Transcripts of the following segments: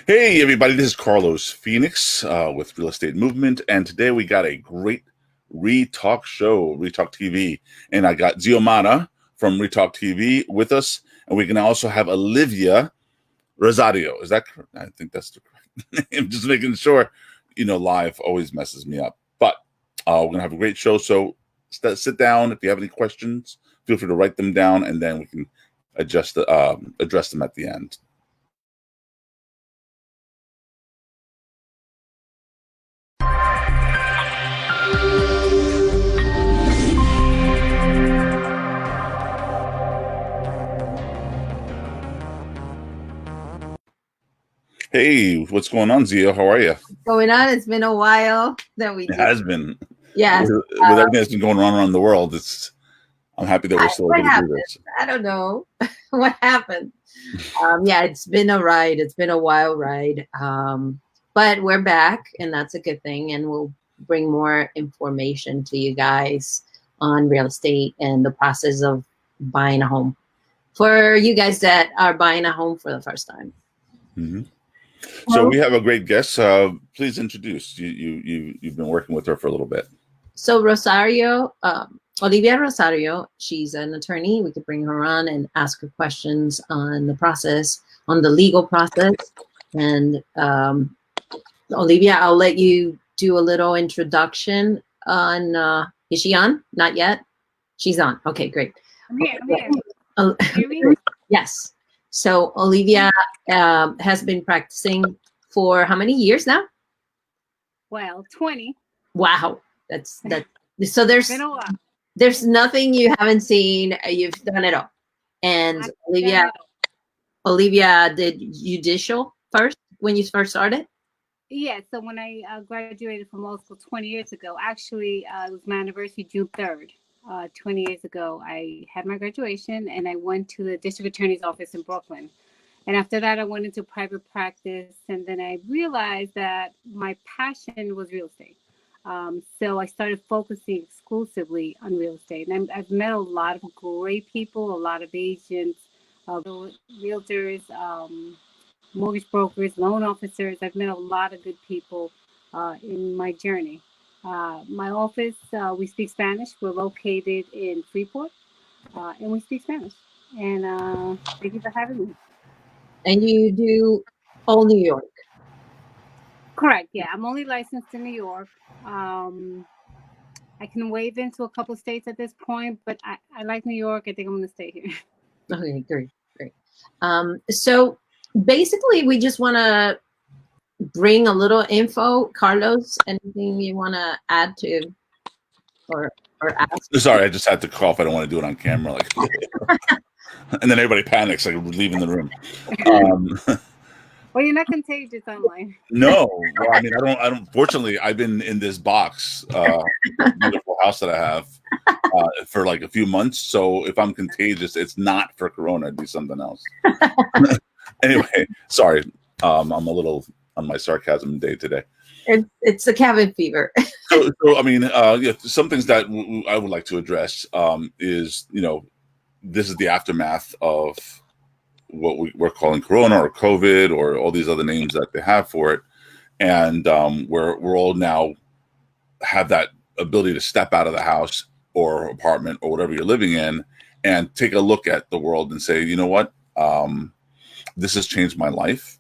Hey, everybody, this is Carlos Phoenix with Real Estate Movement, and today we got a great RETalk show, RETalk TV, and I got Xiomara from RETalk TV with us, and we can also have Olivia Rosario. Is that correct? I think that's the correct name. Just making sure, live always messes me up, but we're going to have a great show, so sit down. If you have any questions, feel free to write them down, and then we can address them at the end. Hey, what's going on, Zia? How are you? Going on? It's been a while that we It has been. Yes. With everything that's been going on around the world, I'm happy that we're still able to do this. I don't know what happened. Yeah, it's been a ride. It's been a wild ride. But we're back, and that's a good thing. And we'll bring more information to you guys on real estate and the process of buying a home for you guys that are buying a home for the first time. Mm-hmm. So we have a great guest. Please introduce you. You've been working with her for a little bit. So Rosario, Olivia Rosario, she's an attorney. We could bring her on and ask her questions on the process, on the legal process. And Olivia, I'll let you do a little introduction on. Is she on? Not yet. She's on. Okay, great. I'm here. Yes. So Olivia has been practicing for how many years now? Well, 20. Wow. That's so there's nothing you haven't seen. You've done it all. And Olivia did judicial first when you first started? Yeah, so when I graduated from law school 20 years ago, actually it was my anniversary June 3rd. 20 years ago, I had my graduation and I went to the district attorney's office in Brooklyn. And after that, I went into private practice. And then I realized that my passion was real estate. So I started focusing exclusively on real estate. And I've met a lot of great people, a lot of agents, realtors, mortgage brokers, loan officers. I've met a lot of good people in my journey. My office, we speak Spanish. We're located in Freeport, and we speak Spanish. And thank you for having me. And you do all New York? Correct. Yeah, I'm only licensed in New York. I can waive into a couple of states at this point, but I like New York. I think I'm going to stay here. Okay, great. So basically, we just want to bring a little info. Carlos, anything you want to add to or ask? Sorry, I just had to cough. I don't want to do it on camera, and then everybody panics, like we're leaving the room. Well, you're not contagious online. No, well, I mean, I don't. Fortunately, I've been in this box, beautiful house that I have, for like a few months. So if I'm contagious, it's not for Corona. It'd be something else. Anyway, sorry. I'm a little on my sarcasm day today. It's the cabin fever. so I mean, some things that I would like to address is, this is the aftermath of what we're calling Corona or COVID or all these other names that they have for it, and we're all now have that ability to step out of the house or apartment or whatever you're living in and take a look at the world and say, you know what, this has changed my life.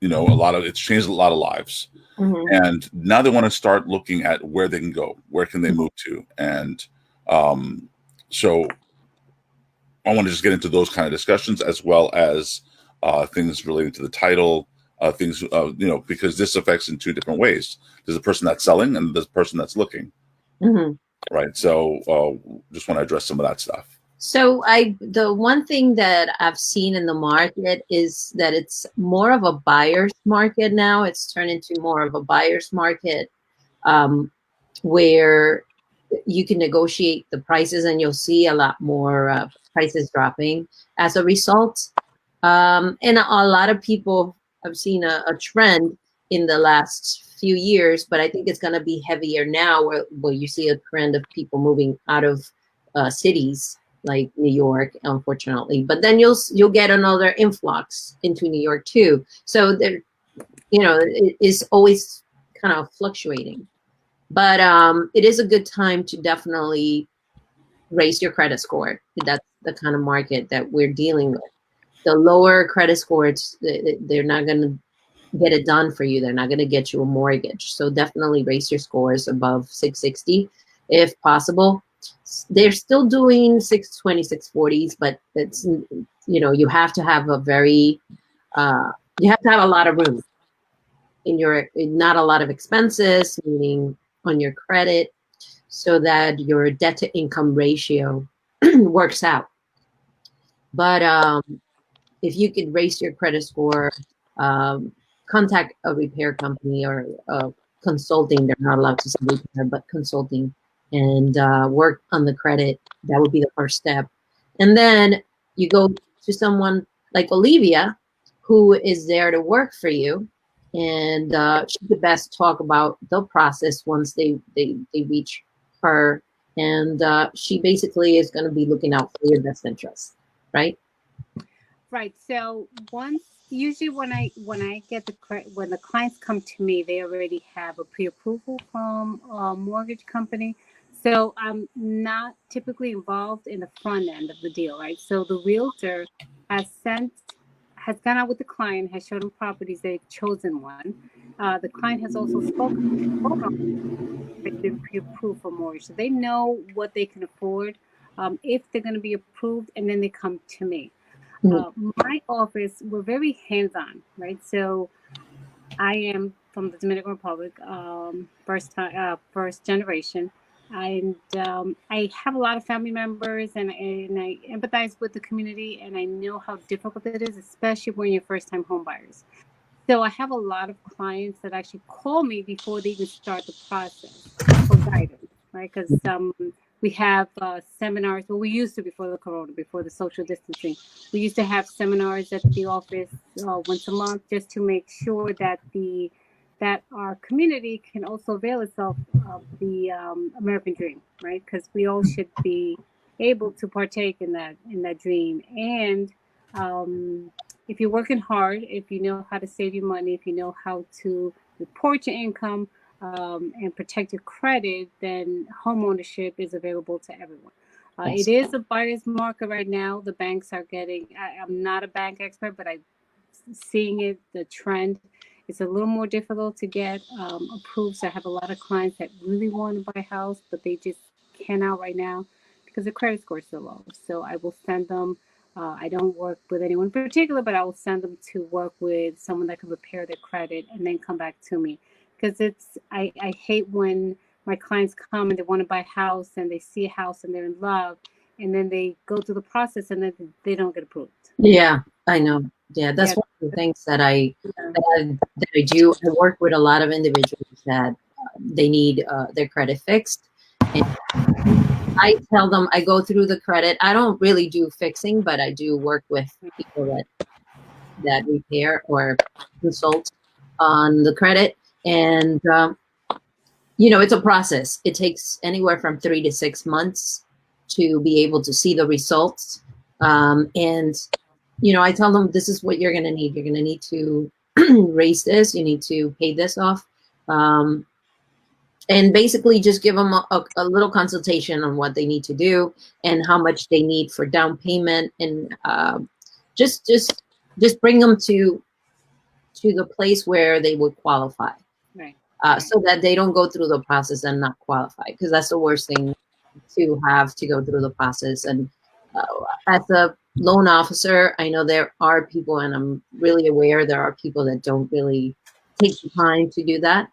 It's changed a lot of lives. Mm-hmm. And now they want to start looking at where they can go, where can they move to. And so I want to just get into those kind of discussions, as well as things related to the title, things, because this affects in two different ways. There's a person that's selling and there's a person that's looking. Mm-hmm. Right. So just want to address some of that stuff. So the one thing that I've seen in the market is that it's more of a buyer's market now. It's turned into more of a buyer's market, where you can negotiate the prices and you'll see a lot more prices dropping as a result. And a lot of people have seen a trend in the last few years, but I think it's going to be heavier now where you see a trend of people moving out of cities like New York, unfortunately. But then you'll get another influx into New York too. So there, it is always kind of fluctuating. But it is a good time to definitely raise your credit score. That's the kind of market that we're dealing with. The lower credit scores, they're not going to get it done for you. They're not going to get you a mortgage. So definitely raise your scores above 660 if possible. They're still doing 620, 640s, but it's, you have to have you have to have a lot of room not a lot of expenses, meaning on your credit, so that your debt to income ratio works out. But if you could raise your credit score, contact a repair company or consulting. They're not allowed to say repair, but consulting, and work on the credit. That would be the first step. And then you go to someone like Olivia, who is there to work for you. And she could best talk about the process once they reach her. And she basically is going to be looking out for your best interest, right? Right. So usually when I get when the clients come to me, they already have a pre-approval from a mortgage company. So I'm not typically involved in the front end of the deal, right? So the realtor has gone out with the client, has shown them properties, they've chosen one. The client has also spoken. They've been pre-approved for mortgage, so they know what they can afford, if they're going to be approved, and then they come to me. My office, we're very hands-on, right? So I am from the Dominican Republic, first generation, and I have a lot of family members, and I empathize with the community, and I know how difficult it is, especially when you're first-time home buyers. So I have a lot of clients that actually call me before they even start the process for guidance, right? Because we have seminars. Well, we used to before the corona, before the social distancing. We used to have seminars at the office once a month, just to make sure that our community can also avail itself of the American dream, right? Because we all should be able to partake in that dream. And if you're working hard, if you know how to save your money, if you know how to report your income, and protect your credit, then home ownership is available to everyone. It is a buyer's market right now. The banks are I'm not a bank expert, but I'm seeing it, the trend. It's a little more difficult to get approved. So I have a lot of clients that really want to buy a house, but they just cannot right now because the credit score is so low. So I will send them. I don't work with anyone in particular, but I will send them to work with someone that can repair their credit and then come back to me. Because I hate when my clients come and they want to buy a house and they see a house and they're in love, and then they go through the process and then they don't get approved. Yeah, I know. Yeah, that's one of the things that I do. I work with a lot of individuals that they need their credit fixed. And I tell them, I go through the credit. I don't really do fixing, but I do work with people that repair or consult on the credit. And, it's a process. It takes anywhere from 3 to 6 months to be able to see the results. And, I tell them, this is what you're going to need. You're going to need to raise this. You need to pay this off. And basically just give them a little consultation on what they need to do and how much they need for down payment. And just bring them to the place where they would qualify. Right. So that they don't go through the process and not qualify, because that's the worst thing, to have to go through the process. And as a loan officer, I know there are people, and I'm really aware there are people that don't really take the time to do that.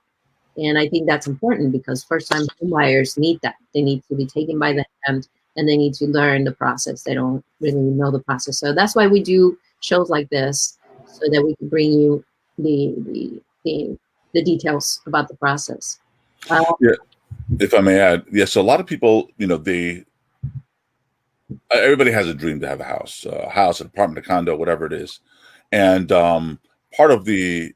And I think that's important, because first-time home buyers need that. They need to be taken by the hand, and they need to learn the process. They don't really know the process. So that's why we do shows like this, so that we can bring you the details about the process. Yeah, if I may add, so a lot of people, everybody has a dream to have a house, an apartment, a condo, whatever it is. And part of the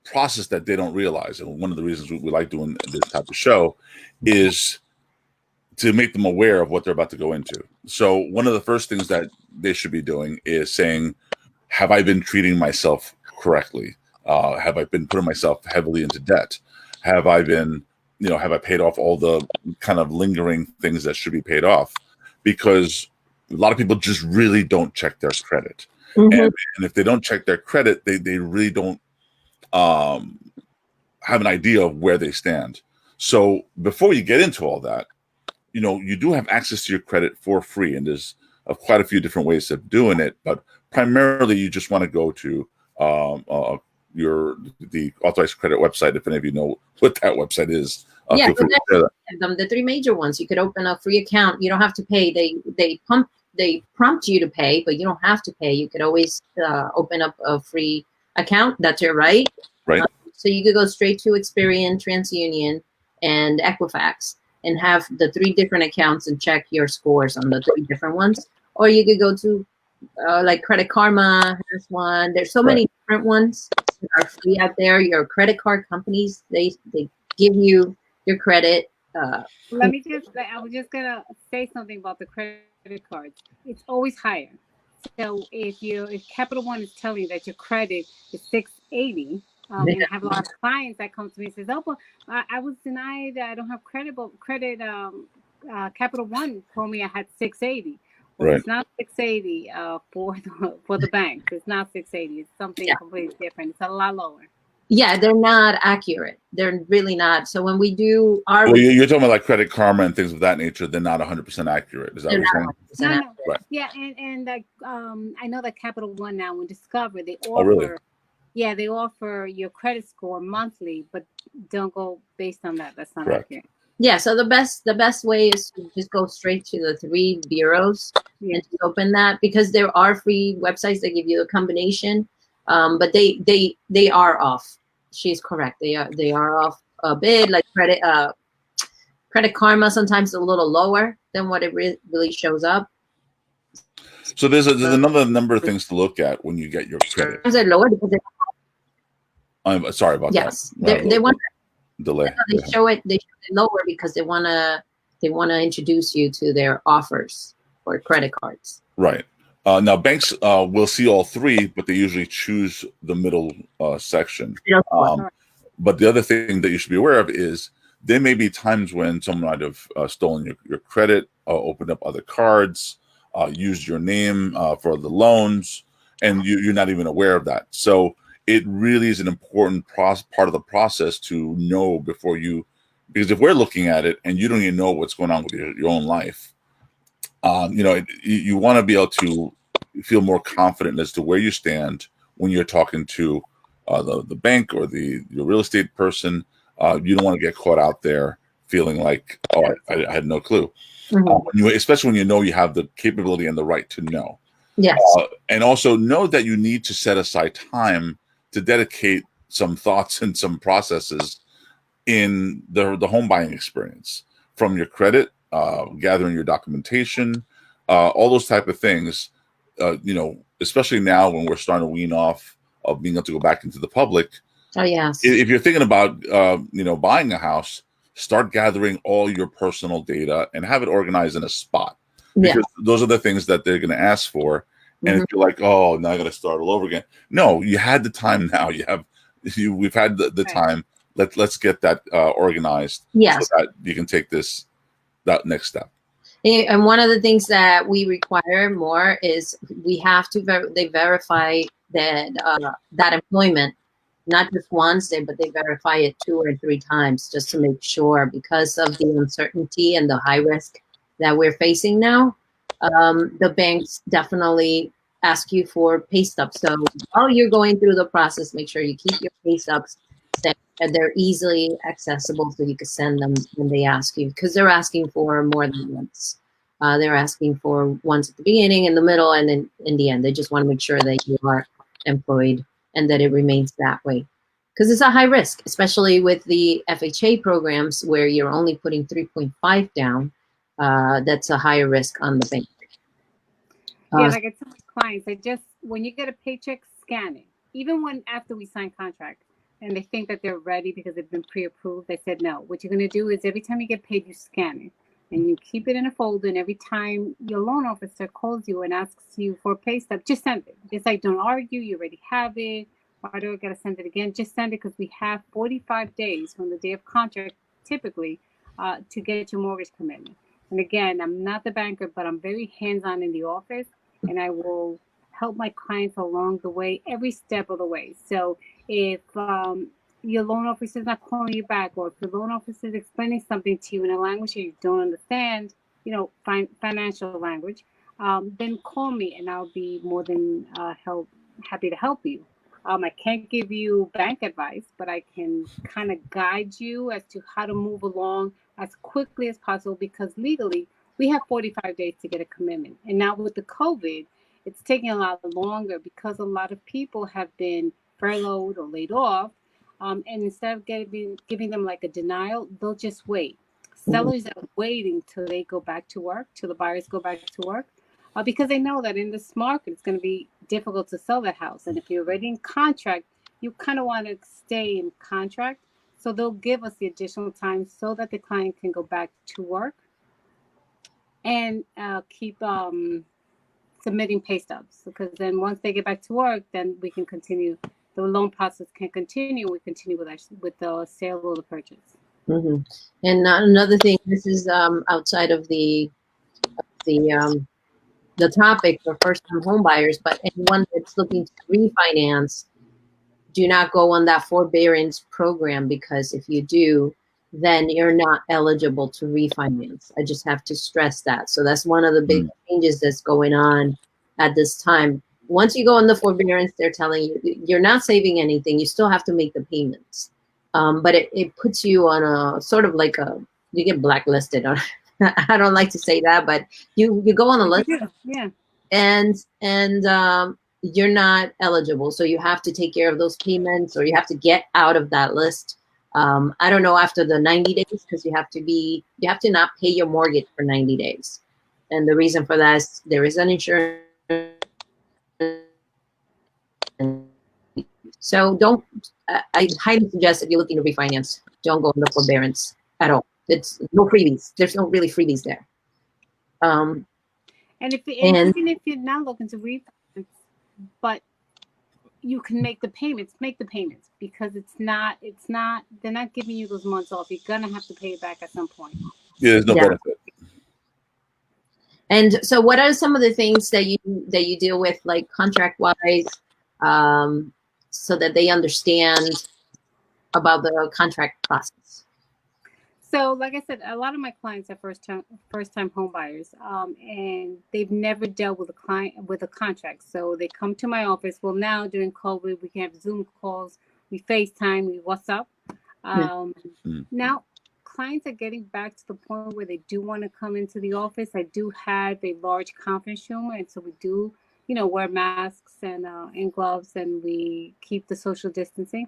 process that they don't realize, and one of the reasons we like doing this type of show, is to make them aware of what they're about to go into. So one of the first things that they should be doing is saying, have I been treating myself correctly? Have I been putting myself heavily into debt? Have I been, have I paid off all the kind of lingering things that should be paid off? Because a lot of people just really don't check their credit. Mm-hmm. And if they don't check their credit, they really don't have an idea of where they stand. So before you get into all that, you do have access to your credit for free, and there's quite a few different ways of doing it. But primarily, you just want to go to the authorized credit website. If any of you know what that website is, yeah, the three major ones. You could open a free account. You don't have to pay. They prompt you to pay, but you don't have to pay. You could always open up a free account. That's your right. Right. So you could go straight to Experian, TransUnion, and Equifax, and have the three different accounts and check your scores on the three different ones. Or you could go to like Credit Karma has one. There's so many different ones that are free out there. Your credit card companies, they give you your credit. I was just gonna say something about the credit cards. It's always higher. So if Capital One is telling you that your credit is 680, and I have a lot of clients that come to me and says, "Oh, but I was denied. I don't have credit, but Capital One told me I had 680." Well, right. It's not 680 for the bank. It's not 680. It's something completely different. It's a lot lower. Yeah, they're not accurate. They're really not. So when we do our you're talking about like Credit Karma and things of that nature, they're not 100% accurate. Is that what you're saying? No. Right. Yeah, and like I know that Capital One now when Discover they offer. Oh, really? Yeah, they offer your credit score monthly, but don't go based on that. That's not accurate. Yeah, so the best way is to just go straight to the three bureaus and just open that, because there are free websites that give you a combination, but they are off. She's correct. They are off a bit. Like Credit Karma sometimes a little lower than what it really shows up. So there's another number of things to look at when you get your credit. Is it lower because I'm sorry about that. Yes, they want delay. They show it lower because they want to introduce you to their offers for credit cards. Right. Now banks will see all three, but they usually choose the middle section. But the other thing that you should be aware of is there may be times when someone might have stolen your credit, opened up other cards, used your name for the loans, and you're not even aware of that. So it really is an important part of the process to know before because if we're looking at it and you don't even know what's going on with your own life, you want to be able to feel more confident as to where you stand when you're talking to the bank or your real estate person. You don't want to get caught out there feeling like, oh, I had no clue. Mm-hmm. Especially when you have the capability and the right to know. Yes. And also know that you need to set aside time to dedicate some thoughts and some processes in the home buying experience, from your credit, gathering your documentation, all those type of things. Especially now when we're starting to wean off of being able to go back into the public. Oh yes. If you're thinking about buying a house, start gathering all your personal data and have it organized in a spot, because those are the things that they're going to ask for. And if you're like, oh, now I got to start all over again. No, you had the time. Now we've had the time. Let's get that organized. Yes. So that you can take that next step. And one of the things that we require more is we have to they verify that employment, not just once, but they verify it 2 or 3 times just to make sure, because of the uncertainty and the high risk that we're facing now. The banks definitely ask you for pay stubs. So while you're going through the process, make sure you keep your pay stubs set, and they're easily accessible so you can send them when they ask you, because they're asking for more than once. They're asking for once at the beginning, in the middle, and then in the end. They just want to make sure that you are employed and that it remains that way. Because it's a high risk, especially with the FHA programs where you're only putting 3.5 down. That's a higher risk on the bank. Like I tell my clients, when you get a paycheck, scan it. Even after we sign contract and they think that they're ready because they've been pre-approved, they said no. What you're going to do is every time you get paid, you scan it. and you keep it in a folder. And every time your loan officer calls you and asks you for a pay stub, just send it. It's like, don't argue. You already have it. Why do I got to send it again? Just send it, because we have 45 days from the day of contract, typically, to get your mortgage commitment. And again, I'm not the banker, but I'm very hands-on in the office, and I will help my clients along the way, every step of the way. So if your loan officer is not calling you back, or if the loan officer is explaining something to you in a language that you don't understand, financial language, then call me and I'll be more than happy to help you. I can't give you bank advice, but I can kind of guide you as to how to move along as quickly as possible, because legally we have 45 days to get a commitment. And now with the COVID, it's taking a lot longer because a lot of people have been furloughed or laid off. And instead of giving them like a denial, they'll just wait. Sellers are waiting till they go back to work, till the buyers go back to work, because they know that in this market, it's going to be difficult to sell that house. And if you're already in contract, you kind of want to stay in contract. So they'll give us the additional time so that the client can go back to work and keep submitting pay stubs. Because then once they get back to work, then we can continue. The loan process can continue. We continue with the sale or the purchase. Mm-hmm. And another thing, this is outside of the topic for first-time home buyers, but anyone that's looking to refinance, do not go on that forbearance program, because if you do, then you're not eligible to refinance. I just have to stress that. So that's one of the big changes that's going on at this time. Once you go on the forbearance, they're telling you you're not saving anything. You still have to make the payments. But it puts you on a sort of like you get blacklisted. I don't like to say that, but you go on a list, yeah, and you're not eligible. So you have to take care of those payments, or you have to get out of that list. I don't know after the 90 days, because you have to not pay your mortgage for 90 days. And the reason for that is there is an insurance. So I highly suggest, if you're looking to refinance, don't go in the forbearance at all. It's no freebies. There's no really freebies there. And even if you're not looking to refinance, but you can make the payments, because they're not giving you those months off. You're going to have to pay it back at some point. Yeah, there's no benefit. And so what are some of the things that you deal with, like contract wise, so that they understand about the contract process? So, like I said, a lot of my clients are first time home buyers, and they've never dealt with a contract. So they come to my office. Well, now during COVID, we can have Zoom calls, we FaceTime, we WhatsApp. Now, clients are getting back to the point where they do want to come into the office. I do have a large conference room, and so we do, wear masks and gloves, and we keep the social distancing.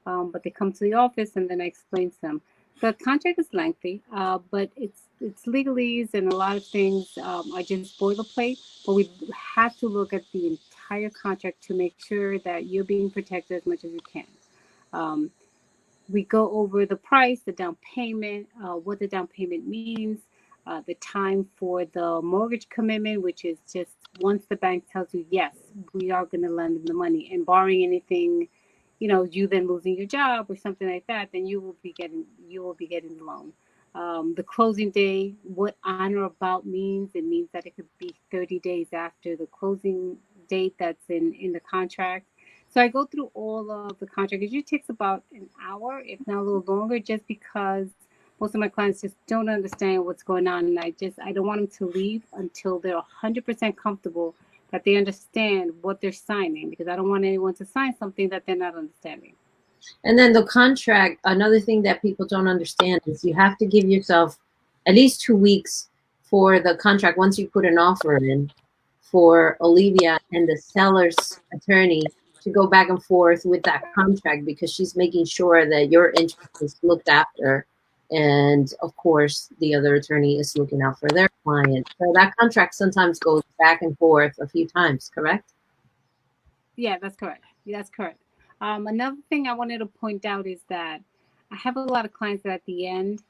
But they come to the office, and then I explain to them. The contract is lengthy, but it's legalese, and a lot of things are just boilerplate. But we have to look at the entire contract to make sure that you're being protected as much as you can. We go over the price, the down payment, what the down payment means, the time for the mortgage commitment, which is just once the bank tells you, yes, we are going to lend them the money, and barring anything, you then losing your job or something like that, then you will be getting the loan. The closing day, what on or about means, it means that it could be 30 days after the closing date that's in the contract. So I go through all of the contract. It usually takes about an hour, if not a little longer, just because most of my clients just don't understand what's going on. And I don't want them to leave until they're 100% comfortable that they understand what they're signing, because I don't want anyone to sign something that they're not understanding. And then the contract, another thing that people don't understand is you have to give yourself at least 2 weeks for the contract, once you put an offer in, for Olivia and the seller's attorney to go back and forth with that contract, because she's making sure that your interest is looked after. And of course, the other attorney is looking out for their client. So that contract sometimes goes back and forth a few times, correct? Yeah, that's correct. Another thing I wanted to point out is that I have a lot of clients that at the end,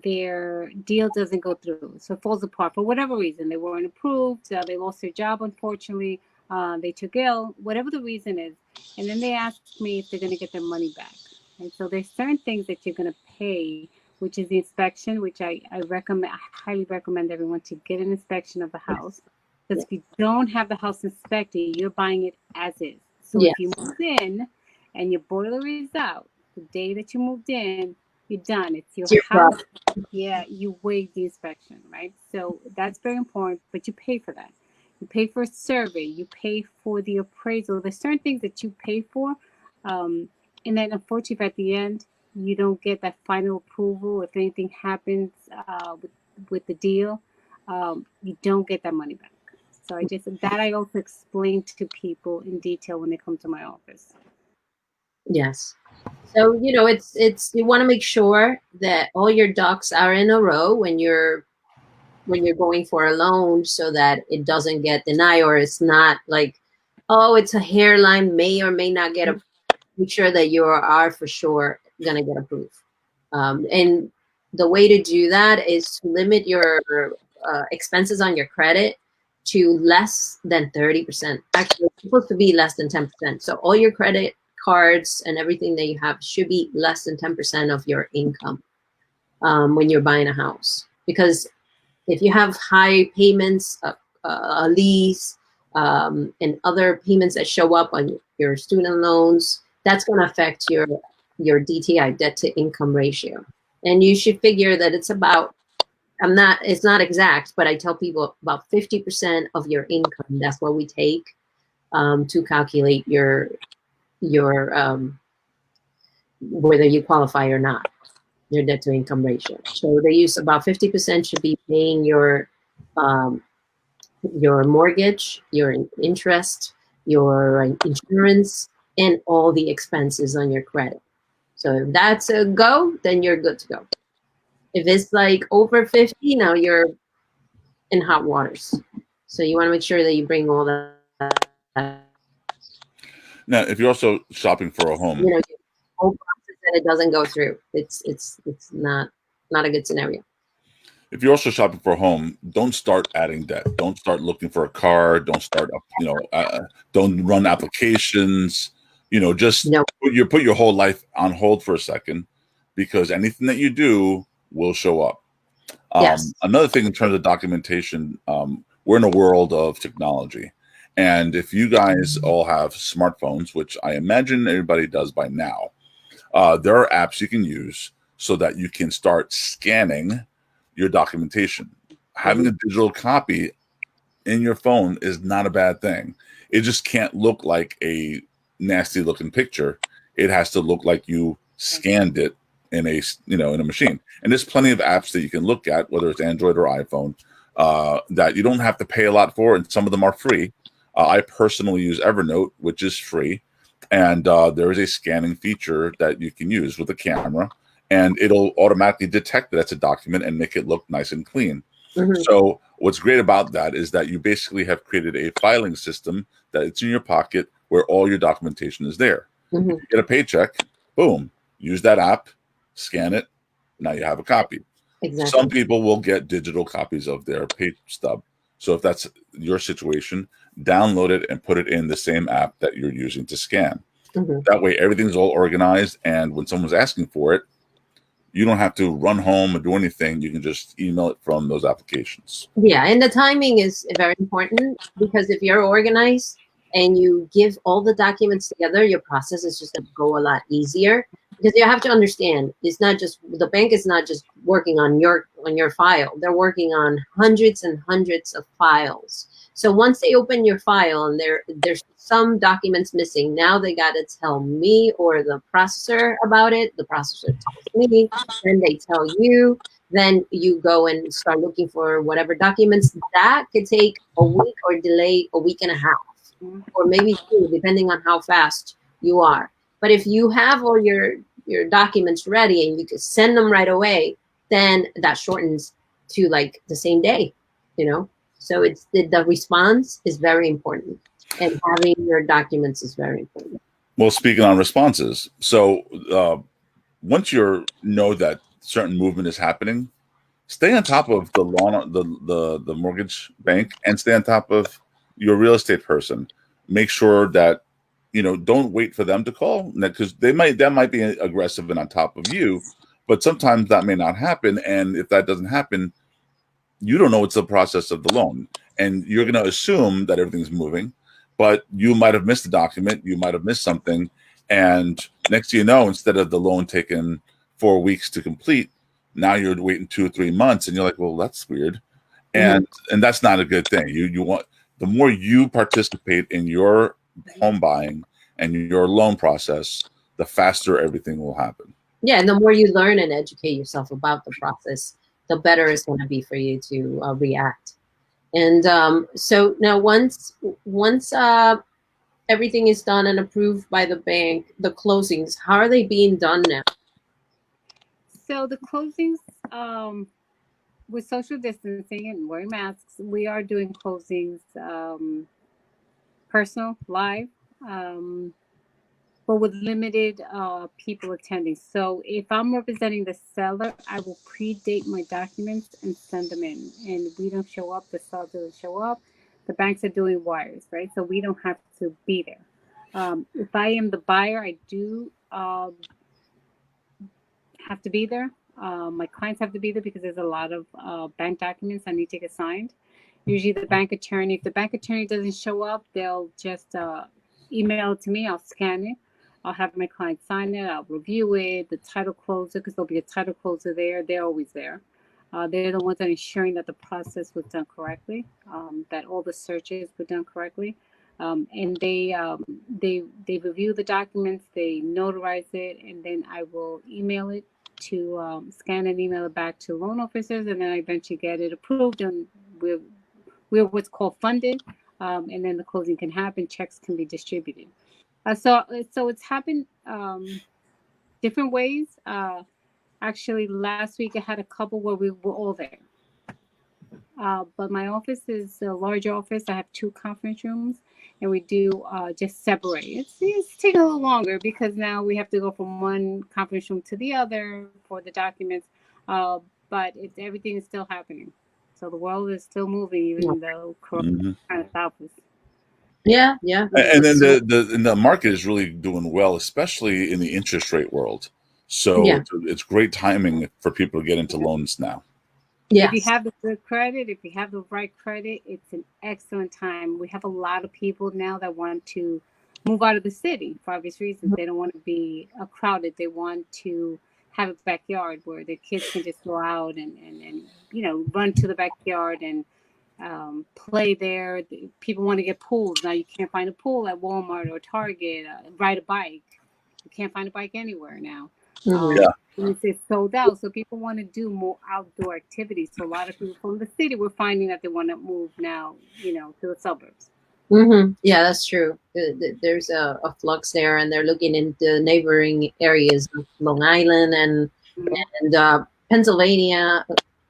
their deal doesn't go through. So it falls apart for whatever reason. They weren't approved. They lost their job, unfortunately. They took ill, whatever the reason is. And then they ask me if they're going to get their money back. And so there's certain things that you're going to pay, which is the inspection, which I highly recommend everyone to get an inspection of the house. Because if you don't have the house inspected, you're buying it as is. So if you move in and your boiler is out, the day that you moved in, you're done. It's your house. Yeah, you waive the inspection, right? So that's very important, but you pay for that. You pay for a survey. You pay for the appraisal. There's certain things that you pay for. And then unfortunately, at the end, you don't get that final approval. If anything happens with the deal, you don't get that money back. So I also explain to people in detail when they come to my office. Yes. So, it's you want to make sure that all your ducks are in a row when you're going for a loan, so that it doesn't get denied, or it's not like, oh, it's a hairline, may or may not get approved. Make sure that you are for sure going to get approved. And the way to do that is to limit your expenses on your credit to less than 30%. Actually, it's supposed to be less than 10%. So all your credit cards and everything that you have should be less than 10% of your income when you're buying a house. Because if you have high payments, a lease, and other payments that show up on your student loans, that's going to affect your DTI, debt to income ratio. And you should figure that it's about, it's not exact, but I tell people about 50% of your income. That's what we take to calculate your whether you qualify or not, your debt to income ratio. So they use about 50% should be paying your mortgage, your interest, your insurance, and all the expenses on your credit. So if that's a go, then you're good to go. If it's like over 50, now you're in hot waters. So you want to make sure that you bring all that. Now, if you're also shopping for a home, whole process that it doesn't go through, it's not a good scenario. If you're also shopping for a home, don't start adding debt. Don't start looking for a car. Don't start, don't run applications. Just put your whole life on hold for a second, because anything that you do will show up. Yes. Another thing in terms of documentation, we're in a world of technology. And if you guys all have smartphones, which I imagine everybody does by now, there are apps you can use so that you can start scanning your documentation. Having a digital copy in your phone is not a bad thing. It just can't look like a nasty looking picture. It has to look like you scanned it in a machine. And there's plenty of apps that you can look at, whether it's Android or iPhone, that you don't have to pay a lot for, and some of them are free. I personally use Evernote, which is free, and there is a scanning feature that you can use with a camera, and it'll automatically detect that it's a document and make it look nice and clean. So what's great about that is that you basically have created a filing system that it's in your pocket where all your documentation is there. If you get a paycheck, boom, use that app, scan it, now you have a copy. Exactly. Some people will get digital copies of their pay stub. So if that's your situation, download it and put it in the same app that you're using to scan. That way everything's all organized, and when someone's asking for it, you don't have to run home or do anything. You can just email it from those applications. Yeah, and the timing is very important, because if you're organized and you give all the documents together, your process is just going to go a lot easier. Because you have to understand, it's not just, the bank is not just working on your file. They're working on hundreds and hundreds of files. So once they open your file and there's some documents missing, now they got to tell me or the processor about it. The processor tells me, then they tell you. Then you go and start looking for whatever documents. That could take a week or delay a week and a half, or maybe two, depending on how fast you are. But if you have all your documents ready and you can send them right away, then that shortens to like the same day, So it's the response is very important, and having your documents is very important. Well, speaking on responses, so once you know that certain movement is happening, stay on top of the loan, the mortgage bank, and stay on top of your real estate person. Make sure that don't wait for them to call, because that might be aggressive and on top of you, but sometimes that may not happen. And if that doesn't happen, you don't know what's the process of the loan, and you're going to assume that everything's moving, but you might have missed a document, you might have missed something, and next thing you know, instead of the loan taking 4 weeks to complete, now you're waiting 2 or 3 months, and you're like, well, that's weird, and that's not a good thing. You want, the more you participate in your home buying and your loan process, the faster everything will happen. Yeah, and the more you learn and educate yourself about the process, the better it's going to be for you to react. And so now once everything is done and approved by the bank, the closings, how are they being done now? So the closings, with social distancing and wearing masks, we are doing closings personal, live, but with limited people attending. So if I'm representing the seller, I will predate my documents and send them in. And we don't show up, the seller doesn't show up. The banks are doing wires, right? So we don't have to be there. If I am the buyer, I do have to be there. My clients have to be there because there's a lot of bank documents I need to get signed. Usually the bank attorney, if the bank attorney doesn't show up, they'll just email it to me. I'll scan it. I'll have my client sign it. I'll review it. The title closer, because there'll be a title closer there. They're always there. They're the ones that are ensuring that the process was done correctly, that all the searches were done correctly. And they review the documents, they notarize it, and then I will email it to scan and email it back to loan officers, and then I eventually get it approved, and we're what's called funded, and then the closing can happen, checks can be distributed. So it's happened different ways. Actually, last week I had a couple where we were all there. But my office is a large office. I have 2 conference rooms, and we do just separate. It's taking a little longer because now we have to go from one conference room to the other for the documents. But everything is still happening. So the world is still moving, even though Corona kind of stopped us. Yeah. And then the market is really doing well, especially in the interest rate world. So it's great timing for people to get into loans now. Yes. If you have the good credit, if you have the right credit, it's an excellent time. We have a lot of people now that want to move out of the city for obvious reasons. They don't want to be crowded. They want to have a backyard where their kids can just go out and run to the backyard and play there. People want to get pools. Now you can't find a pool at Walmart or Target. Ride a bike. You can't find a bike anywhere now. It's sold out, so people want to do more outdoor activities. So a lot of people from the city, we're finding that they want to move now, to the suburbs. Yeah, that's true. There's a flux there, and they're looking into neighboring areas of Long Island and Pennsylvania,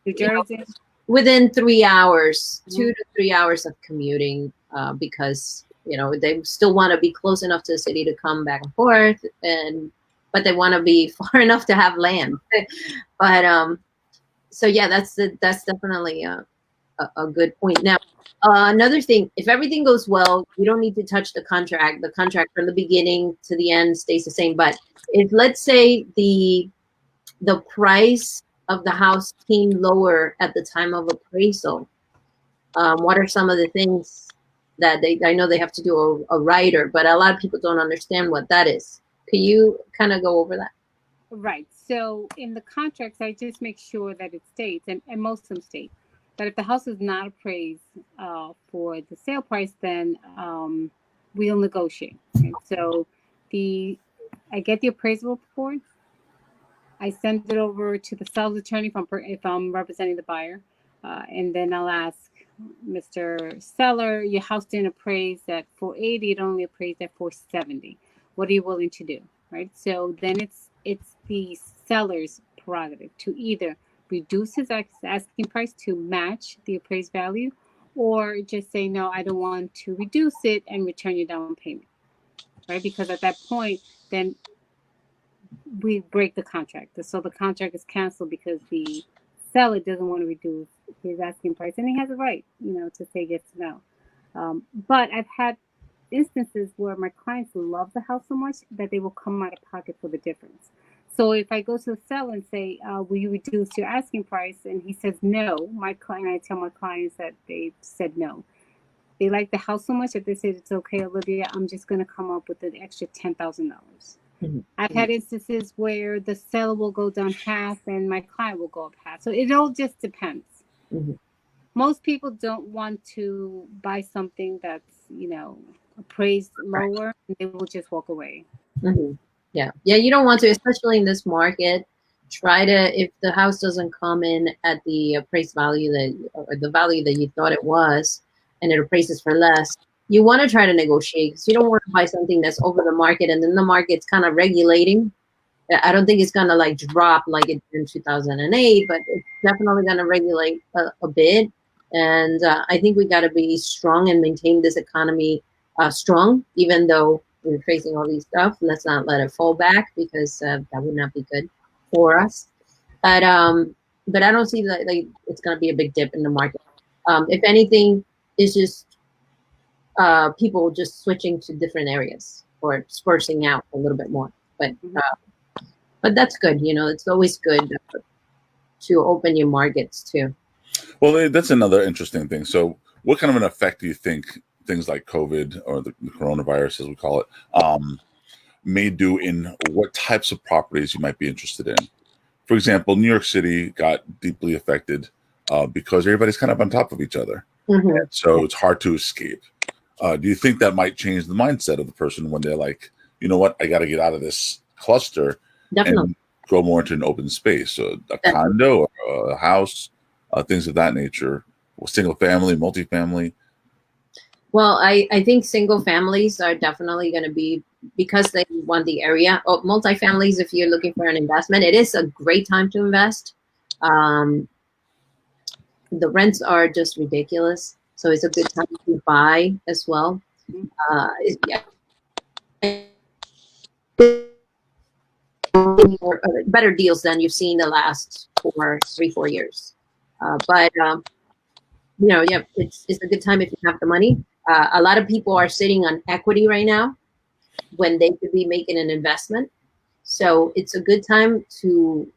New Jersey, within 3 hours, 2 to 3 hours of commuting, because they still want to be close enough to the city to come back and forth, but they want to be far enough to have land. But so yeah, that's definitely a good point. Now, another thing, if everything goes well, you don't need to touch the contract. The contract from the beginning to the end stays the same. But if, let's say, the price of the house came lower at the time of appraisal, what are some of the things that I know they have to do a rider, but a lot of people don't understand what that is. Can you kind of go over that? Right. So in the contracts, I just make sure that it states, and most of them state, that if the house is not appraised for the sale price, then we'll negotiate. And so I get the appraisal report. I send it over to the sales attorney if I'm representing the buyer, and then I'll ask Mr. Seller, your house didn't appraise at 480, it only appraised at 470. What are you willing to do? Right. So then it's the seller's prerogative to either reduce his asking price to match the appraised value, or just say, no, I don't want to reduce it and return your down payment. Right. Because at that point, then we break the contract. So the contract is canceled because the seller doesn't want to reduce his asking price, and he has a right, to say yes or no. But I've had instances where my clients love the house so much that they will come out of pocket for the difference. So if I go to the seller and say, will you reduce your asking price? And he says no, I tell my clients that they said no. They like the house so much that they said, it's okay, Olivia, I'm just going to come up with an extra $10,000. I've had instances where the seller will go down half and my client will go up half. So it all just depends. Most people don't want to buy something that's, appraised lower, and they will just walk away. Yeah, you don't want to, especially in this market. Try to, if the house doesn't come in at the appraised value or the value that you thought it was, and it appraises for less, you want to try to negotiate, because you don't want to buy something that's over the market and then the market's kind of regulating. I don't think it's gonna like drop like it did in 2008, but it's definitely gonna regulate a bit. And I think we got to be strong and maintain this economy strong, even though we're facing all these stuff. Let's not let it fall back, because that would not be good for us. But I don't see that like it's gonna be a big dip in the market. If anything, it's just people just switching to different areas or dispersing out a little bit more. But that's good. It's always good to open your markets too. Well, that's another interesting thing. So what kind of an effect do you think things like COVID, or the coronavirus, as we call it, may do in what types of properties you might be interested in? For example, New York City got deeply affected because everybody's kind of on top of each other. So it's hard to escape. Do you think that might change the mindset of the person when they're like, you know what, I got to get out of this cluster and go more into an open space, a condo, or a house, things of that nature, single family, multifamily? Well, I think single families are definitely going to be, because they want the area. Multifamilies, if you're looking for an investment, it is a great time to invest. The rents are just ridiculous, so it's a good time to buy as well. Better deals than you've seen the last 4 years. It's a good time if you have the money. A lot of people are sitting on equity right now when they could be making an investment. So it's a good time to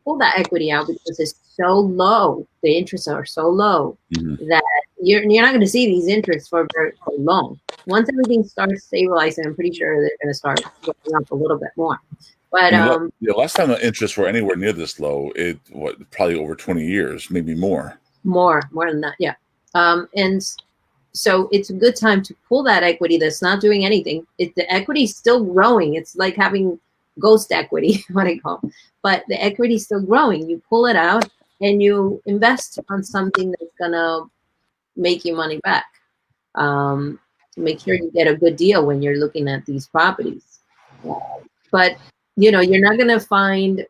pull that equity out, because it's so low. The interests are so low that you're not going to see these interests for very long. Once everything starts stabilizing, I'm pretty sure they're going to start going up a little bit more. But last time the interests were anywhere near this low, probably over 20 years, maybe more. More than that, yeah. And so it's a good time to pull that equity that's not doing anything. The equity is still growing. It's like having ghost equity, what I call. But the equity is still growing. You pull it out and you invest on something that's gonna make you money back. Make sure you get a good deal when you're looking at these properties. But you're not gonna find,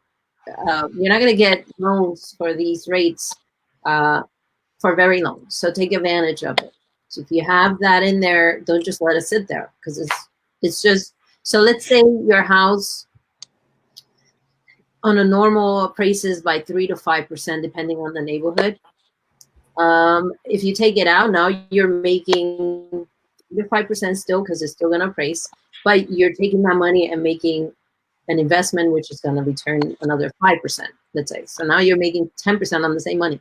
you're not gonna get loans for these rates for very long. So take advantage of it. So if you have that in there, don't just let it sit there, because it's just, so let's say your house on a normal appraises by 3 to 5%, depending on the neighborhood. If you take it out, now you're making 3 to 5% still, because it's still going to appraise, but you're taking that money and making an investment, which is going to return another 5%, let's say. So now you're making 10% on the same money.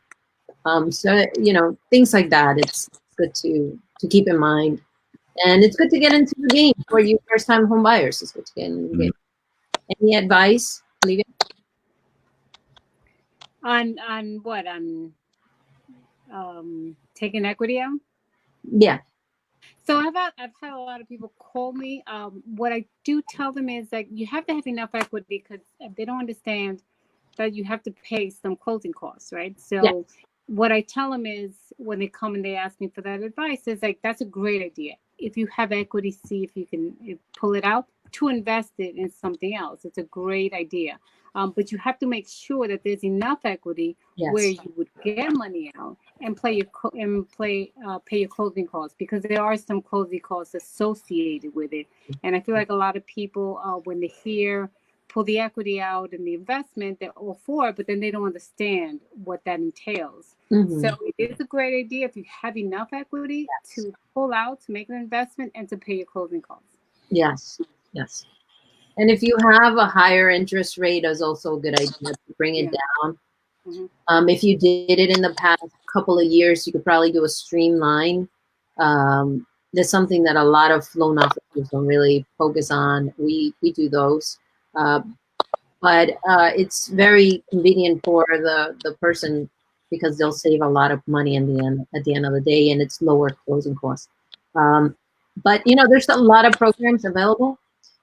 So, things like that, it's good to keep in mind. And it's good to get into the game for you first-time home buyers. It's good to get into the game. Any advice, Olivia? On what? Taking equity out? Yeah. So I've had a lot of people call me. What I do tell them is that you have to have enough equity, because they don't understand that you have to pay some closing costs, right? So what I tell them is, when they come and they ask me for that advice, is like, that's a great idea. If you have equity, see if you can pull it out to invest it in something else. It's a great idea. But you have to make sure that there's enough equity where you would get money out and pay your closing costs, because there are some closing costs associated with it. And I feel like a lot of people, when they hear pull the equity out and the investment, they're all for it, but then they don't understand what that entails. So it is a great idea if you have enough equity to pull out, to make an investment, and to pay your closing costs. Yes, yes. And if you have a higher interest rate, is also a good idea to bring it down. If you did it in the past couple of years, you could probably do a streamline. There's something that a lot of loan officers don't really focus on. We do those, but it's very convenient for the person because they'll save a lot of money in the end at the end of the day, and it's lower closing costs. But there's a lot of programs available.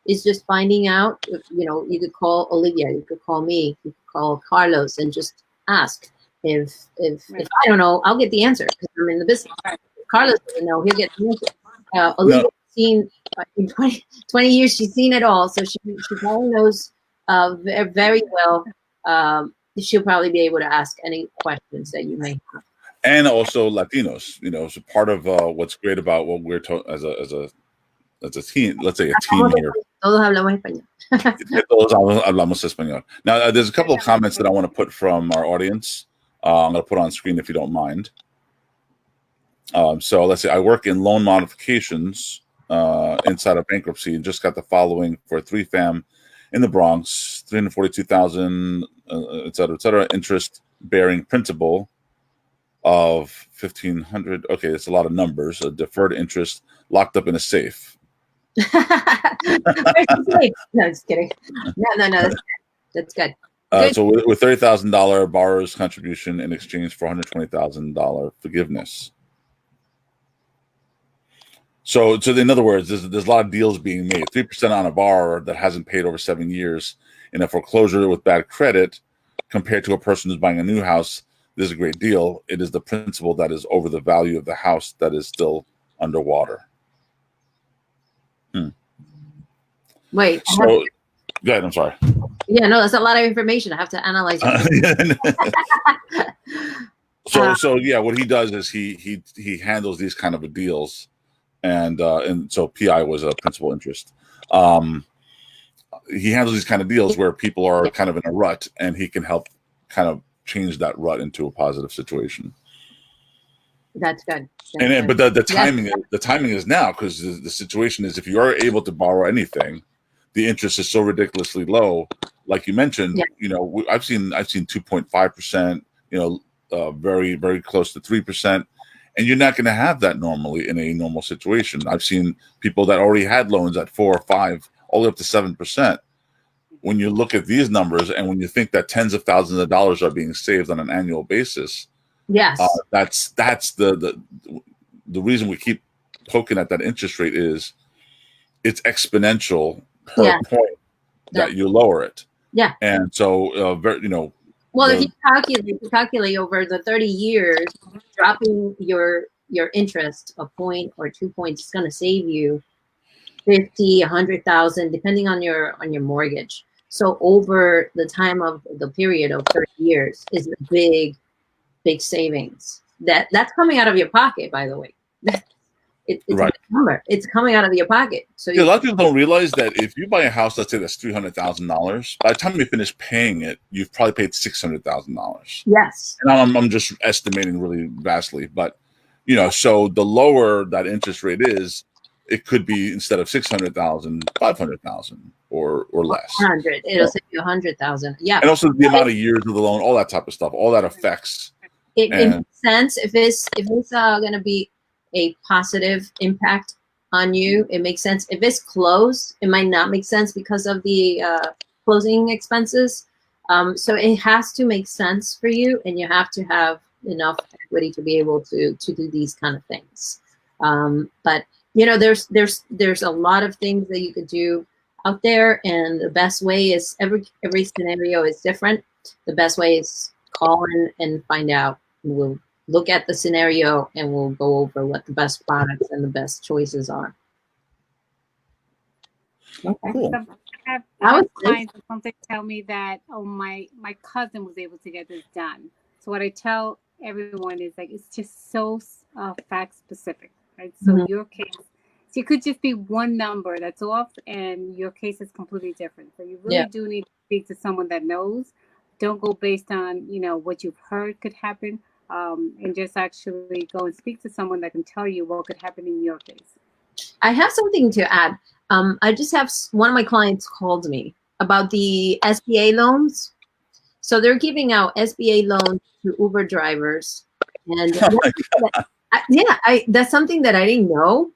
It's just finding out. You could call Olivia, you could call me, you could call Carlos, and just ask. If I don't know, I'll get the answer because I'm in the business. If Carlos doesn't know, he'll get the answer. Olivia's seen in 20 years, she's seen it all, so she probably knows very well. She'll probably be able to ask any questions that you may have. And also Latinos, so part of what's great about what we're as a team, let's say a team here. Todos hablamos español. Todos hablamos español. Now, there's a couple of comments that I want to put from our audience. I'm going to put on screen if you don't mind. So let's say I work in loan modifications inside of bankruptcy and just got the following for a 3-fam in the Bronx, $342,000, et cetera, interest bearing principal of $1,500. Okay, it's a lot of numbers. A deferred interest locked up in a safe. No, just kidding. No, that's good. So with $30,000 borrower's contribution in exchange for $120,000 forgiveness. So in other words, there's a lot of deals being made. 3% on a borrower that hasn't paid over 7 years in a foreclosure with bad credit, compared to a person who's buying a new house. This is a great deal. It is the principal that is over the value of the house that is still underwater. Wait. So, go ahead. I'm sorry. Yeah, no, that's a lot of information. I have to analyze it. So what he does is he handles these kind of deals, and so PI was a principal interest. He handles these kind of deals where people are kind of in a rut, and he can help kind of change that rut into a positive situation. That's good. But the timing is now, because the situation is, if you are able to borrow anything, the interest is so ridiculously low. Like you mentioned, I've seen 2.5%, very, very close to 3%. And you're not going to have that normally in a normal situation. I've seen people that already had loans at 4 or 5, all the way up to 7%. When you look at these numbers, and when you think that tens of thousands of dollars are being saved on an annual basis, yes, that's the reason we keep poking at that interest rate is it's exponential per point that you lower it. Yeah, and so Well, if you calculate over the 30 years, dropping your interest a point or 2 points is going to save you $50,000, $100,000, depending on your mortgage. So over the time of the period of 30 years is a big savings. That's coming out of your pocket, by the way. It's right. A number. It's coming out of your pocket. So a lot of people don't realize that if you buy a house, let's say that's $300,000, by the time you finish paying it, you've probably paid $600,000. Yes. And I'm just estimating really vastly, but so the lower that interest rate is, it could be, instead of $600,000, $500,000 or less. 100. It'll save you $100,000. Yeah. And also the amount of years of the loan, all that type of stuff, all that affects. It makes sense if it's going to be a positive impact on you. It makes sense. If it's closed, it might not make sense because of the closing expenses. So it has to make sense for you, and you have to have enough equity to be able to do these kind of things. But there's a lot of things that you could do out there, and the best way is every scenario is different. The best way is call and find out. We'll look at the scenario and we'll go over what the best products and the best choices are. Okay. Cool. I have clients that sometimes tell me that, my cousin was able to get this done. So what I tell everyone is, like, it's just so fact specific, right? So your case So it could just be one number that's off, and your case is completely different. So you really Yeah. do need to speak to someone that knows. Don't go based on what you've heard could happen, and just actually go and speak to someone that can tell you what could happen in your case. I have something to add. I just have one of my clients called me about the SBA loans. So they're giving out SBA loans to Uber drivers, and that's something that I didn't know.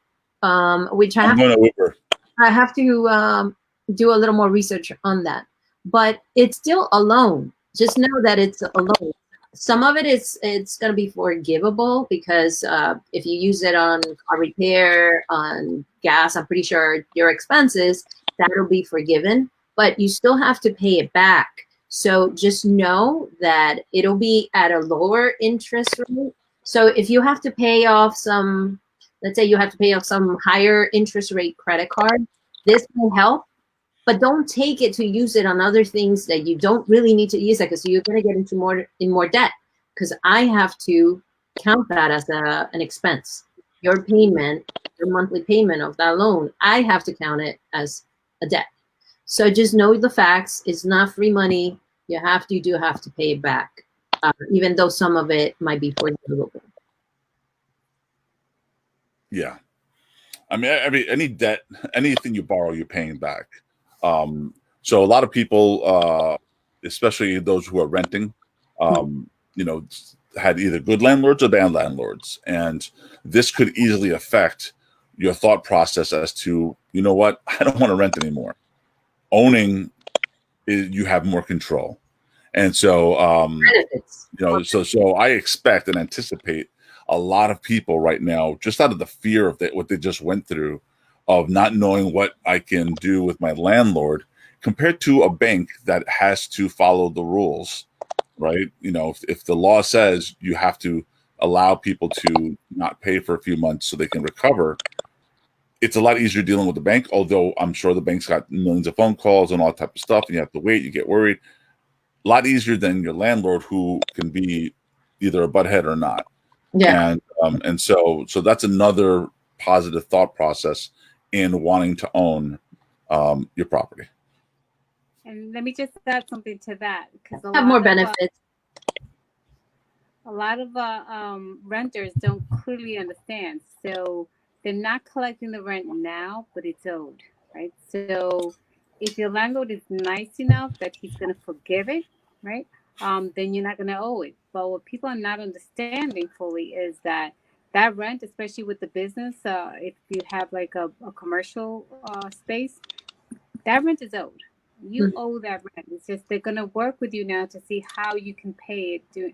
Which I'm going to Uber. I have to do a little more research on that. But it's still a loan. Just know that it's a loan. Some of it's going to be forgivable because if you use it on car repair, on gas, I'm pretty sure your expenses, that'll be forgiven. But you still have to pay it back. So just know that it'll be at a lower interest rate. So if you have to pay off some, let's say you have to pay off some higher interest rate credit card, this will help. But don't take it to use it on other things that you don't really need to use it, because you're going to get into more debt. Because I have to count that as an expense. Your payment, your monthly payment of that loan, I have to count it as a debt. So just know the facts. It's not free money. You do have to pay it back, even though some of it might be forgivable. Yeah. I mean, any debt, anything you borrow, you're paying back. So a lot of people, especially those who are renting, had either good landlords or bad landlords. And this could easily affect your thought process as to, you know what, I don't want to rent anymore. Owning, you have more control. And so, so I expect and anticipate a lot of people right now, just out of the fear of what they just went through, of not knowing what I can do with my landlord, compared to a bank that has to follow the rules, right? If the law says you have to allow people to not pay for a few months so they can recover, it's a lot easier dealing with the bank, although I'm sure the bank's got millions of phone calls and all that type of stuff, and you have to wait, you get worried. A lot easier than your landlord, who can be either a butthead or not. Yeah. And so that's another positive thought process in wanting to own your property. And let me just add something to that, because have more benefits. A lot of renters don't clearly understand. So they're not collecting the rent now, but it's owed, right? So if your landlord is nice enough that he's going to forgive it, right, then you're not going to owe it. But what people are not understanding fully is that rent, especially with the business, if you have like a commercial space, that rent is owed. You owe that rent. It's just they're going to work with you now to see how you can pay it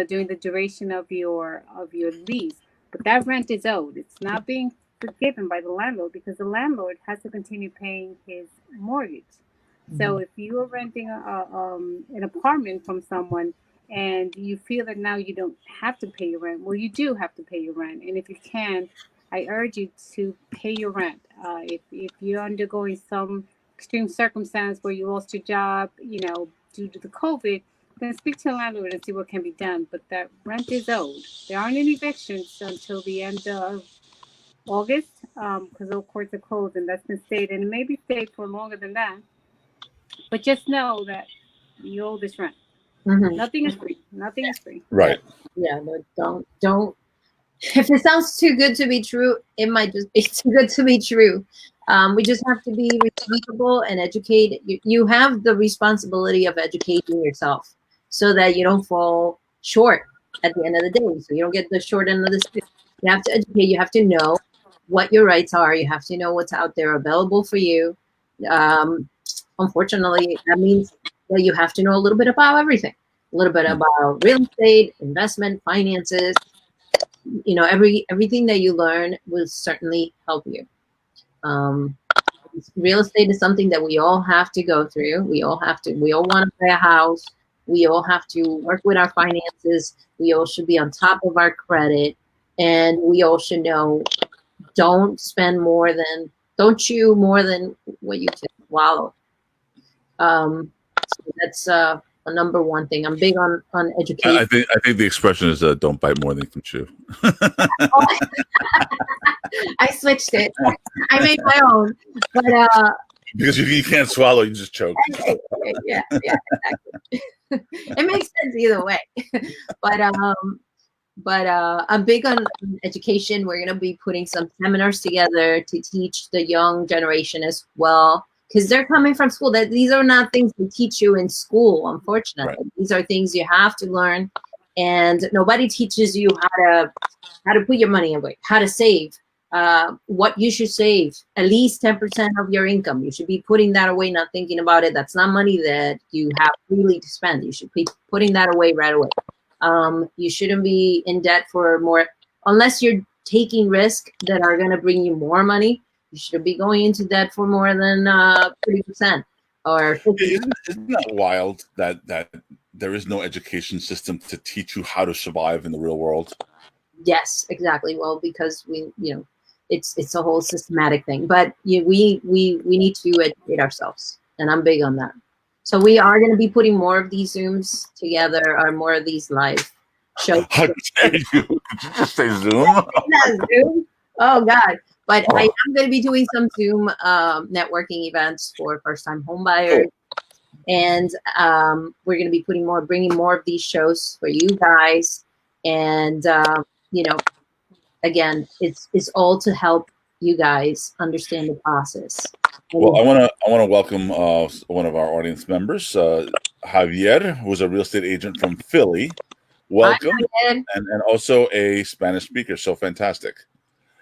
during the duration of your lease. But that rent is owed. It's not being forgiven by the landlord, because the landlord has to continue paying his mortgage. So if you are renting an apartment from someone and you feel that now you don't have to pay your rent, well, you do have to pay your rent. And if you can, I urge you to pay your rent. If you're undergoing some extreme circumstance where you lost your job, due to the COVID, then speak to the landlord and see what can be done. But that rent is owed. There aren't any evictions until the end of August, because all courts are closed, and that's been stated, and it may be stayed for longer than that. But just know that you owe this rent. Nothing is free. Nothing is free. Right. Yeah, but don't. If it sounds too good to be true, it might just be too good to be true. We just have to be responsible and educate. You have the responsibility of educating yourself so that you don't fall short at the end of the day. So you don't get the short end of the stick. You have to educate. You have to know what your rights are. You have to know what's out there available for you. Unfortunately, that means that you have to know a little bit about everything. A little bit about real estate, investment, finances. Everything that you learn will certainly help you. Real estate is something that we all have to go through. We all want to buy a house. We all have to work with our finances. We all should be on top of our credit, and we all should know, don't chew more than what you can swallow. So that's a number one thing. I'm big on education. I think the expression is don't bite more than you can chew. Oh, I switched it. I made my own, but because you can't swallow, you just choke. yeah, exactly. It makes sense either way. But I'm big on education. We're gonna be putting some seminars together to teach the young generation as well, because they're coming from school. That these are not things they teach you in school, unfortunately. Right. These are things you have to learn, and nobody teaches you how to put your money away, how to save, what you should save. At least 10% of your income. You should be putting that away, not thinking about it. That's not money that you have freely to spend. You should be putting that away right away. You shouldn't be in debt for more, unless you're taking risks that are going to bring you more money. You should be going into debt for more than 30% or 50%. Isn't that wild that there is no education system to teach you how to survive in the real world? Yes, exactly. Well, because it's a whole systematic thing, but we need to educate ourselves, and I'm big on that. So we are going to be putting more of these Zooms together, or more of these live shows. How dare you? Did you just say Zoom? Zoom? Oh, God. But I am going to be doing some Zoom networking events for first-time home buyers. And we're going to be bringing more of these shows for you guys. And, again, it's all to help you guys understand the process. Well, I want to welcome one of our audience members, Javier, who's a real estate agent from Philly. Welcome, and also a Spanish speaker. So fantastic.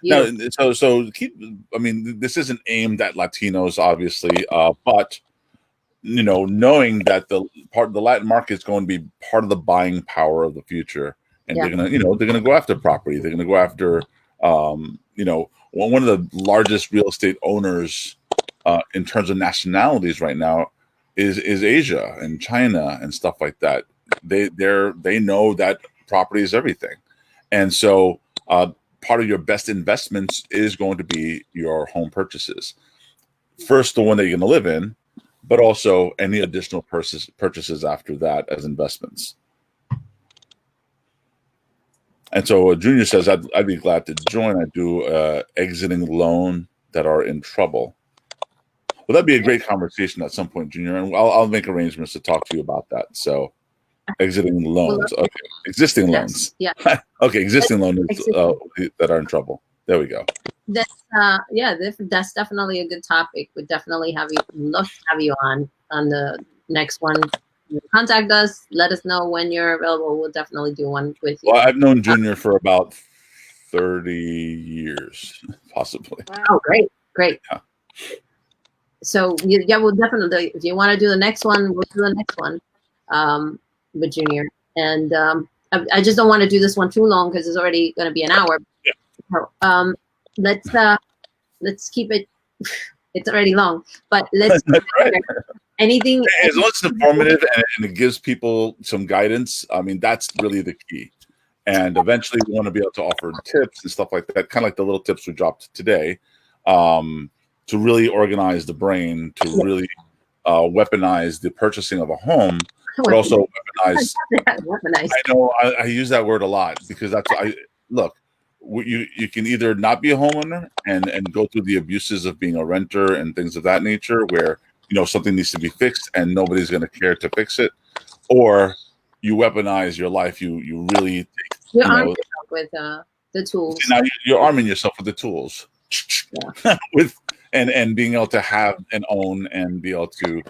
Yeah. Now, so keep. I mean, this isn't aimed at Latinos, obviously, but knowing that the Latin market is going to be part of the buying power of the future, and they're gonna go after property. They're gonna go after, one of the largest real estate owners. In terms of nationalities right now is Asia and China and stuff like that. They know that property is everything. And so part of your best investments is going to be your home purchases. First, the one that you're going to live in, but also any additional purchases after that as investments. And so Junior says, I'd be glad to join. I do exiting loan that are in trouble. Well, that'd be a great conversation at some point, Junior, and I'll make arrangements to talk to you about that. So, exiting loans, okay, existing loans, yeah, okay, existing loans that are in trouble. There we go. That's that's definitely a good topic. We'd definitely love to have you on the next one. Contact us. Let us know when you're available. We'll definitely do one with you. Well, I've known Junior for about 30 years, possibly. Oh, great. Yeah. So we'll definitely, if you want to do the next one, we'll do the next one with Junior. And I just don't want to do this one too long because it's already going to be an hour. Yeah. So, let's keep it. It's already long, but let's right. anything. As long as it's informative and it gives people some guidance, I mean, that's really the key. And eventually we want to be able to offer tips and stuff like that, kind of like the little tips we dropped today. To really organize the brain, to really weaponize the purchasing of a home, but also weaponize. I know I use that word a lot because that's you can either not be a homeowner and go through the abuses of being a renter and things of that nature, where something needs to be fixed and nobody's going to care to fix it, or you weaponize your life. You really take, arm yourself with the tools. Now you're arming yourself with the tools. Yeah. And being able to have and own and be able to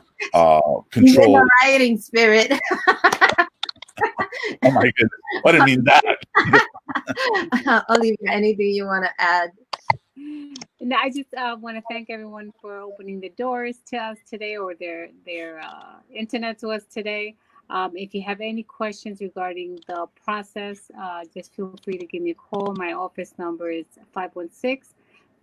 control. The rioting spirit. Oh my goodness! I didn't mean that. Olivia, anything you want to add? No, I just want to thank everyone for opening the doors to us today, or their internet to us today. If you have any questions regarding the process, just feel free to give me a call. My office number is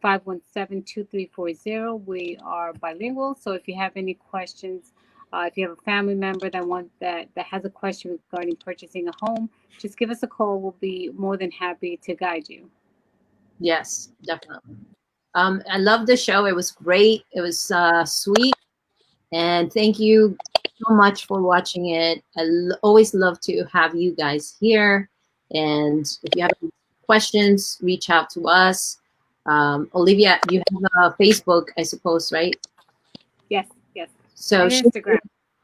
516-517-2340. We are bilingual, so if you have any questions, if you have a family member that has a question regarding purchasing a home, just give us a call. We'll be more than happy to guide you. Yes, definitely. I love the show. It was great. It was sweet, and thank you so much for watching it. Always love to have you guys here. And if you have any questions, reach out to us. Olivia, you have a Facebook, I suppose, right? Yes, yes. So and Instagram.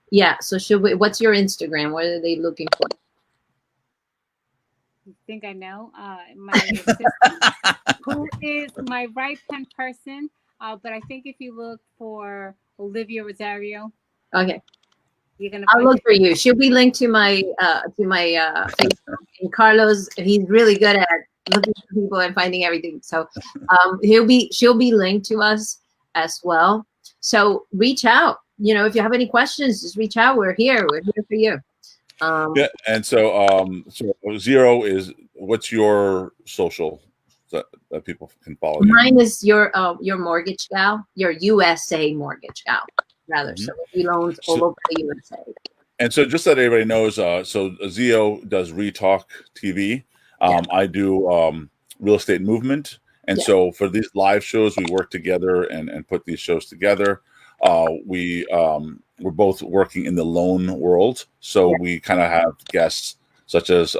Yeah. So what's your Instagram? What are they looking for? You think I know? My assistant, who is my right-hand person. But I think if you look for Olivia Rosario, Okay. you're gonna I'll find look it. for you. She'll be linked to my Facebook. And Carlos, he's really good at looking for people and finding everything. So she'll be linked to us as well. So reach out. You know, if you have any questions, just reach out. We're here. We're here for you. Yeah, and so Zero is, what's your social that people can follow you? Mine is your mortgage gal, your USA mortgage gal, rather. So we loans all over the USA. And so just so that everybody knows, so Zio does RETalk TV. I do Real Estate Movement. And so for these live shows, we work together and put these shows together. We're both working in the loan world. So we kind of have guests such as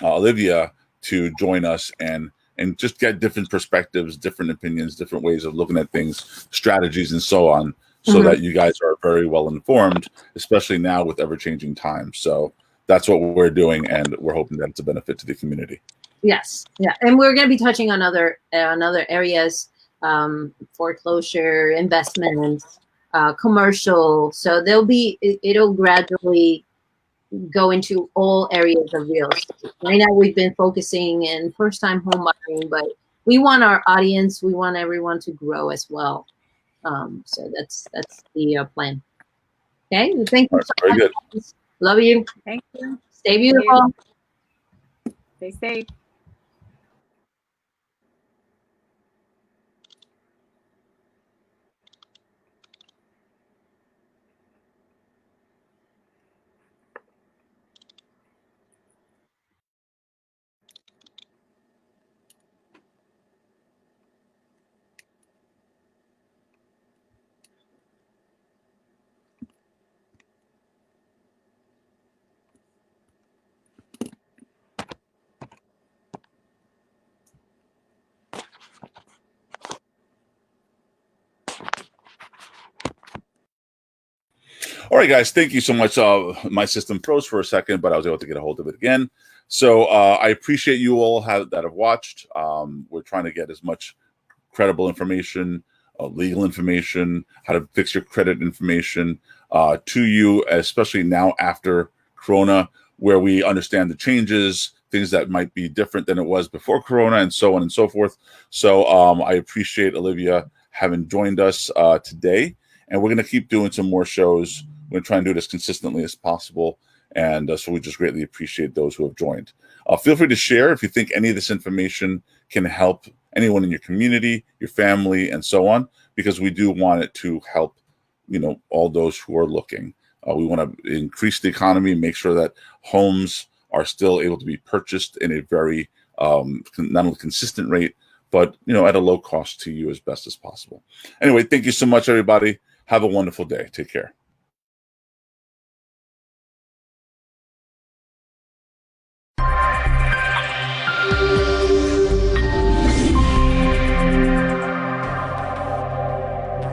Olivia to join us and just get different perspectives, different opinions, different ways of looking at things, strategies, and so on, so that you guys are very well informed, especially now with ever-changing times. So that's what we're doing, and we're hoping that it's a benefit to the community. Yes, yeah, and we're going to be touching on other areas, foreclosure, investments, commercial. So it'll gradually go into all areas of real estate. Right now, we've been focusing in first-time home buying, but we want our audience, we want everyone to grow as well. So that's the plan. Okay, well, thank you so much. Good. Love you. Thank you. Stay beautiful. Stay safe. All right, guys, thank you so much. My system froze for a second, but I was able to get a hold of it again. So I appreciate you all that have watched. We're trying to get as much credible information, legal information, how to fix your credit information to you, especially now after Corona, where we understand the changes, things that might be different than it was before Corona, and so on and so forth. So I appreciate Olivia having joined us today, and we're going to keep doing some more shows. We're going to try and do this consistently as possible. And so we just greatly appreciate those who have joined. Feel free to share if you think any of this information can help anyone in your community, your family, and so on, because we do want it to help, all those who are looking. We want to increase the economy, make sure that homes are still able to be purchased in a very not only consistent rate, but at a low cost to you as best as possible. Anyway, thank you so much, everybody. Have a wonderful day. Take care.